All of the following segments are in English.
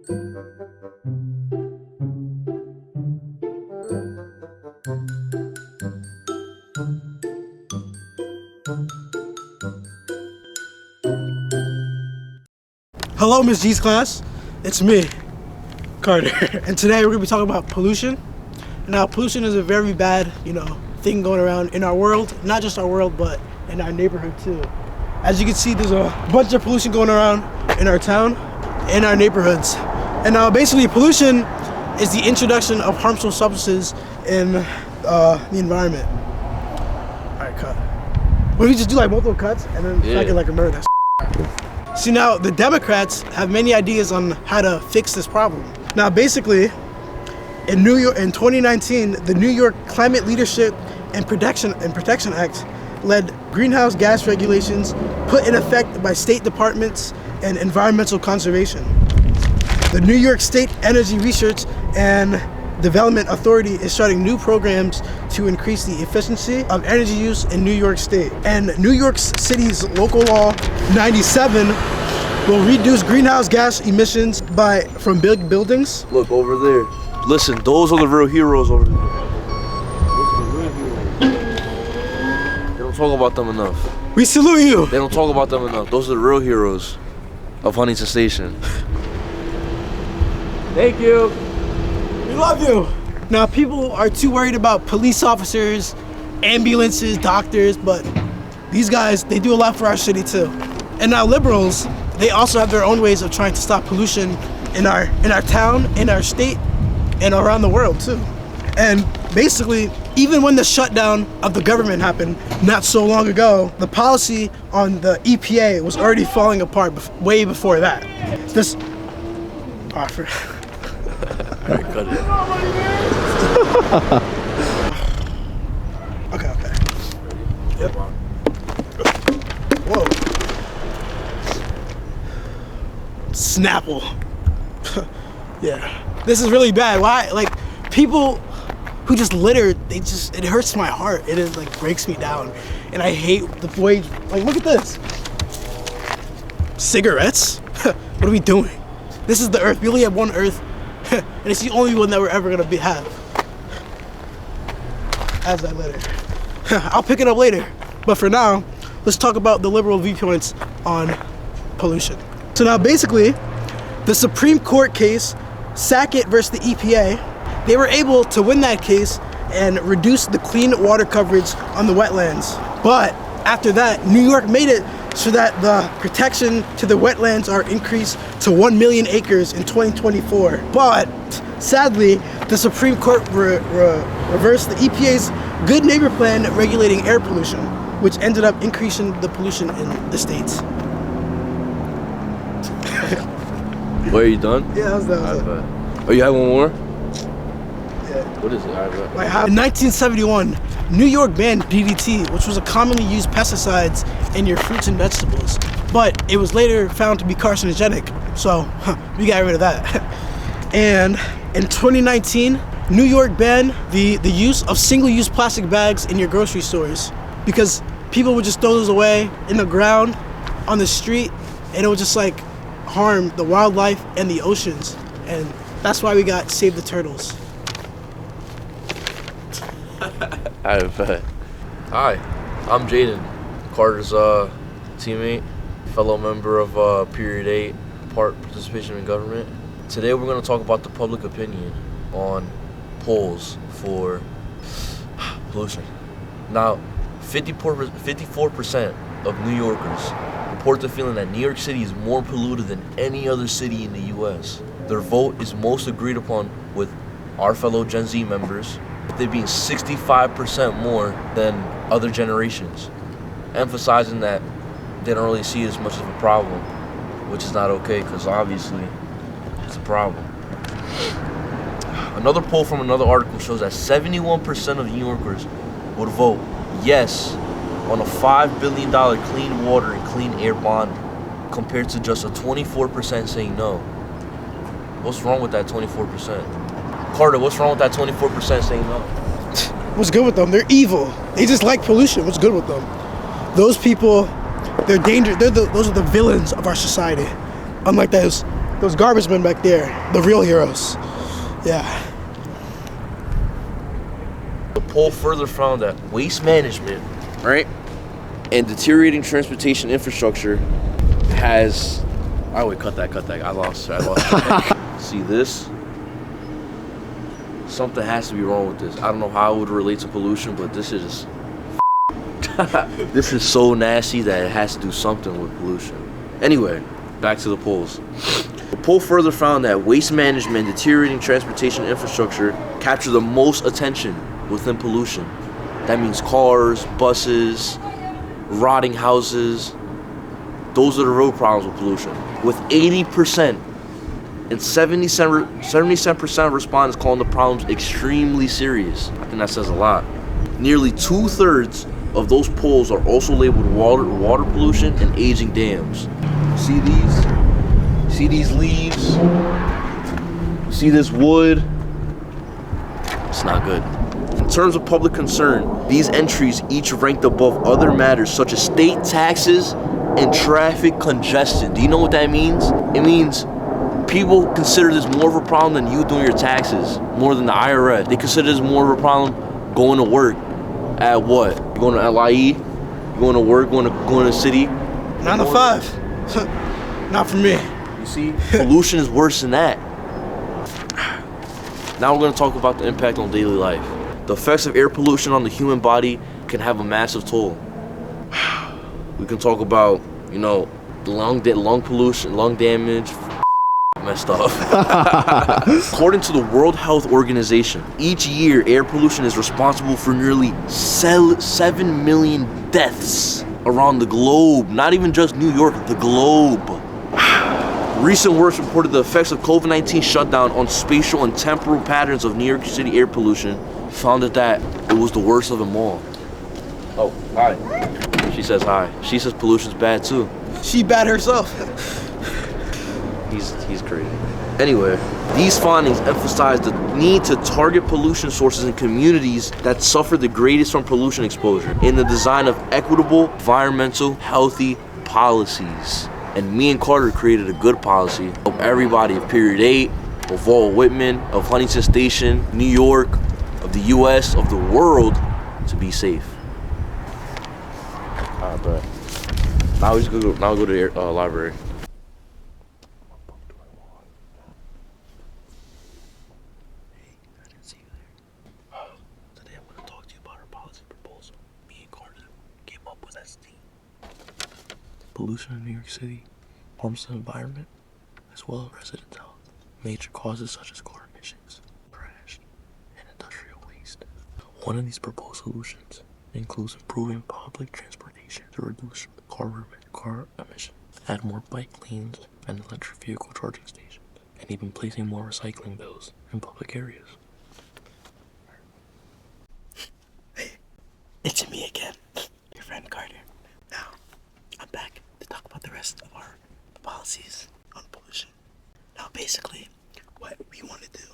Hello, Ms. G's class. It's me, Carter. And today we're gonna be talking about pollution. Now, pollution is a very bad, thing going around in our world. Not just our world, but in our neighborhood too. As you can see, there's a bunch of pollution going around in our town, in our neighborhoods. And now, basically, pollution is the introduction of harmful substances in the environment. All right, cut. What if we just do like multiple cuts and then I get like a murder? See, now the Democrats have many ideas on how to fix this problem. Now, basically, in New York, in 2019, the New York Climate Leadership and Protection Act led greenhouse gas regulations put in effect by state departments and environmental conservation. The New York State Energy Research and Development Authority is starting new programs to increase the efficiency of energy use in New York State. And New York City's local law 97 will reduce greenhouse gas emissions from big buildings. Look over there. Listen, those are the real heroes over there. Those are the real heroes. They don't talk about them enough. We salute you. They don't talk about them enough. Those are the real heroes of Huntington Station. Thank you. We love you. Now, people are too worried about police officers, ambulances, doctors, but these guys, they do a lot for our city too. And now liberals, they also have their own ways of trying to stop pollution in our town, in our state, and around the world too. And basically, even when the shutdown of the government happened not so long ago, the policy on the EPA was already falling apart way before that. This, Alright, cut it. Okay. Yep. Whoa. Snapple. Yeah. This is really bad. Why? Like, people who just litter, it hurts my heart. It like breaks me down. And I hate the way, like, look at this. Cigarettes? What are we doing? This is the earth. We only have one earth. And it's the only one that we're ever gonna have. As I litter. I'll pick it up later. But for now, let's talk about the liberal viewpoints on pollution. So now basically, the Supreme Court case, Sackett versus the EPA, they were able to win that case and reduce the clean water coverage on the wetlands. But after that, New York made it so that the protection to the wetlands are increased to 1 million acres in 2024. But sadly, the Supreme Court reversed the EPA's Good Neighbor Plan regulating air pollution, which ended up increasing the pollution in the states. Wait, are you done? Yeah, that was it. Oh, you have one more? Yeah. What is it? In 1971, New York banned DDT, which was a commonly used pesticide in your fruits and vegetables. But it was later found to be carcinogenic, so we got rid of that. And in 2019, New York banned the use of single-use plastic bags in your grocery stores because people would just throw those away in the ground, on the street, and it would just like harm the wildlife and the oceans. And that's why we got Save the Turtles. I bet. Hi, I'm Jaden, Carter's teammate, fellow member of Period 8, Participation in Government. Today we're going to talk about the public opinion on polls for pollution. Now, 54% of New Yorkers report the feeling that New York City is more polluted than any other city in the U.S. Their vote is most agreed upon with our fellow Gen Z members, they being 65% more than other generations, emphasizing that they don't really see it as much of a problem, which is not okay because obviously it's a problem. Another poll from another article shows that 71% of New Yorkers would vote yes on a $5 billion clean water and clean air bond compared to just a 24% saying no. What's wrong with that 24%? Carter, what's wrong with that 24% saying no? What's good with them? They're evil. They just like pollution. What's good with them? Those people, they're dangerous. Those are the villains of our society. Unlike those those garbage men back there, the real heroes. Yeah. The poll further found that waste management, right, and deteriorating transportation infrastructure has. Oh wait, cut that. I lost. See this? Something has to be wrong with this. I don't know how it would relate to pollution, but this is this is so nasty that it has to do something with pollution. Anyway, back to the polls. The poll further found that waste management and deteriorating transportation infrastructure capture the most attention within pollution. That means cars, buses, rotting houses. Those are the real problems with pollution. With 80% and 77% of respondents calling the problems extremely serious. I think that says a lot. Nearly 2/3 of those polls are also labeled water pollution and aging dams. See these? See these leaves? See this wood? It's not good. In terms of public concern, these entries each ranked above other matters such as state taxes and traffic congestion. Do you know what that means? It means people consider this more of a problem than you doing your taxes, more than the IRS. They consider this more of a problem going to work at what? You going to LIE? You going to work? Going to the city? 9 to 5. Not for me. You see, pollution is worse than that. Now we're going to talk about the impact on daily life. The effects of air pollution on the human body can have a massive toll. We can talk about, the lung pollution, lung damage, messed up. According to the World Health Organization, each year air pollution is responsible for nearly 7 million deaths around the globe. Not even just New York, the globe. Recent works reported the effects of COVID-19 shutdown on spatial and temporal patterns of New York City air pollution, found that it was the worst of them all. Oh, hi. She says hi. She says pollution's bad too. She bad herself. He's crazy. Anyway, these findings emphasize the need to target pollution sources in communities that suffer the greatest from pollution exposure in the design of equitable, environmental, healthy policies. And me and Carter created a good policy of everybody, of Period 8, of Walt Whitman, of Huntington Station, New York, of the US, of the world, to be safe. Alright, but now we go to the library. Hey, I didn't see you there. Today I'm going to talk to you about our policy proposal. Me and Carter came up with that steam. Pollution in New York City harms the environment as well as residents' health. Major causes such as car emissions, trash, and industrial waste. One of these proposed solutions includes improving public transportation to reduce car emissions, add more bike lanes and electric vehicle charging stations, and even placing more recycling bills in public areas. Hey, it's me again, your friend Carter. Now, I'm back to talk about the rest of our policies on pollution. Now, basically, what we want to do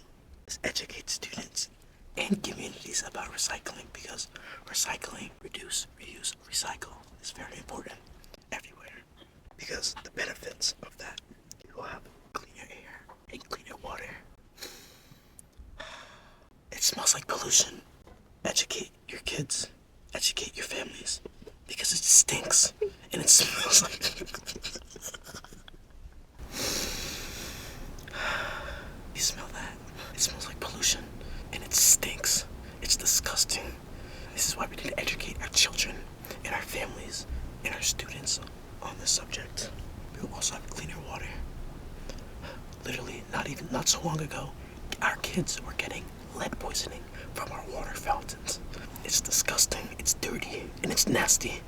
is educate students and communities about recycling, because recycling, reduce, reuse, recycle is very important everywhere, because the benefits of that, you will have cleaner air and cleaner water. It smells like pollution. Educate your kids, educate your families, because it stinks and it smells like You smell that? It smells like pollution and it stinks. It's disgusting. This is why we need to educate our children and our families and our students on this subject. We will also have cleaner water. Literally, not so long ago, our kids were getting lead poisoning from our water fountains. It's disgusting, it's dirty, and it's nasty.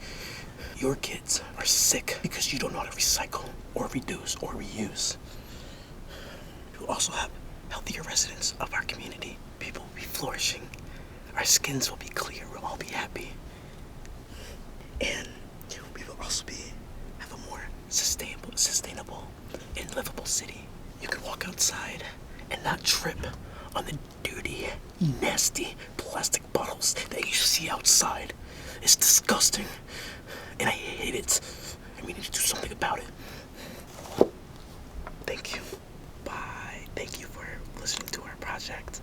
Your kids are sick because you don't know how to recycle or reduce or reuse. We will also have healthier residents of our community. People will be flourishing. Our skins will be clear, we'll all be happy. And we will also have a more sustainable and livable city. You can walk outside and not trip on the dirty, nasty plastic bottles that you see outside. It's disgusting, and I hate it, and we need to do something about it. Thank you. listening to our project.